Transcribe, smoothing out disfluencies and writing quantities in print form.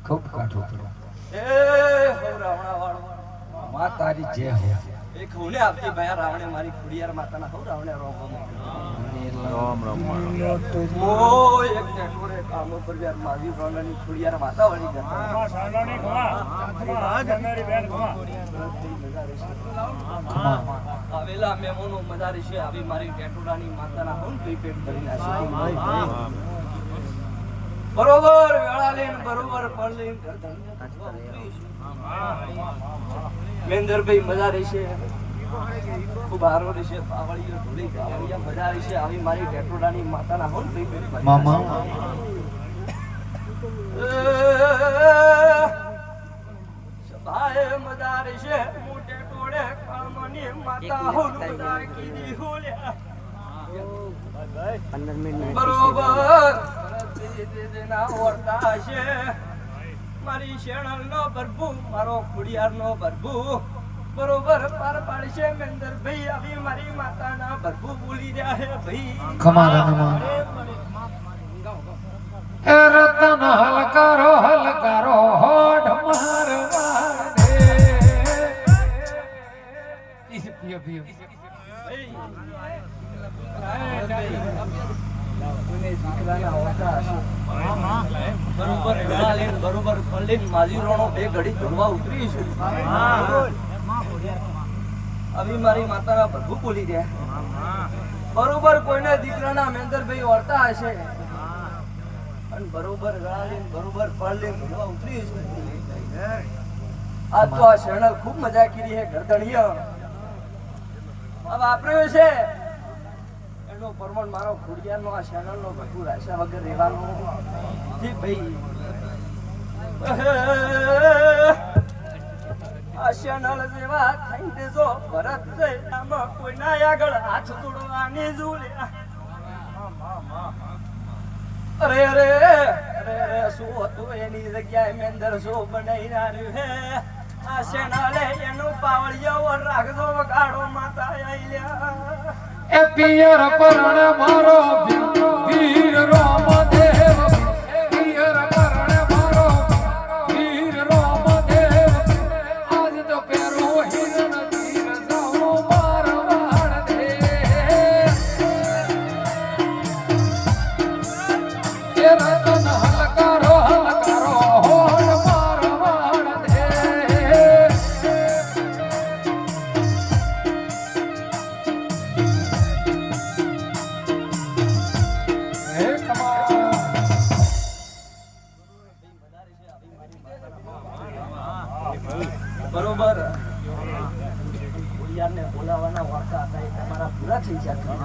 खूब काठो ए हो रावणा वाळो मां तारी जय हो એ ખોને આપતી ભયા રાવણે મારી ખુડિયાર માતાના હો રાવણે રોમ રામ ઓ એક ટેટોરે કામ પર યાર મારી રાવણની ખુડિયાર માતા વળી ગયા હા સાંડાની ખવા આ જનારી બેન ખવા આવેલા મેમોનો મજારી છે આવી મારી ટેટોરાની માતાના હોન કઈ પેટ ભરી નાખી બરોબર વેળા લેન બરોબર પડ લેન મેંદરભાઈ મજા રહેશે ખૂબ આરો રહેશે પાવળીઓ ઢોળી પાવળિયા મજા રહેશે આવી મારી ટેટોડાની માતાના હોન કઈ પેટ મામા સભાએ મજા રહેશે હું ટેટોડે કામની માતા હોન મજા કીધી હોલ્યા 15 મિનિટ બરોબર ના ઓરતા છે મારી શેણલ નો ભરભુ મારો ખુડિયાર નો ભરભુ બરોબર પાર પાડશે મેંદરભાઈ આવી મારી માતાના ભરભુ બોલી રહ્યા હે ભાઈ ખમારામાં એ રતન હલકારો હોડ મારવા દે ઈ પીઓ પીઓ બરોબર બરોબર પલ્લીન માજી રોણો બે ઘડી ધોવા ઉતરી છે આવી મારી માતાના પ્રભુ બોલી રહ્યા બરોબર કોઈને દીકરાના મેંદરભાઈ ઓરતા હશે અને બરોબર ગળાલીન બરોબર પલ્લીન ધોવા ઉતરી છે આ તો આ શેણલ ખૂબ મજા કરી હે ગરદણીય આ વાપર્યો છે એનો પરમણ મારો ખુડિયારનો આ ચેનલનો બધું રાશા વગર રહેવાનું ઠીક ભાઈ આ ચેનલ જેવા થઈ દેજો ભરત છે આમાં કોઈના આગળ હાથ તોડવાની ઝૂલે અરે અરે અરે શું હતું એની જગ્યાએ મેંદર શું બનાવી નાર્યું હે આ ચેનલે એનું પાવળિયો રાખજો વગાડો માતા આઈલ્યા એ પિયર પરણે મારો વીર રામદેવ પિયર પરણે મારો વીર રામદેવ આજ તો પેરો હિરણ તીર જાઓ મારવાડ દે એ રતન હલકારો હોડ મારવાડ દે બરોબર ખુડિયારને બોલાવવાના વાર્તા હતા એ તમારા પૂરા થઈ જતા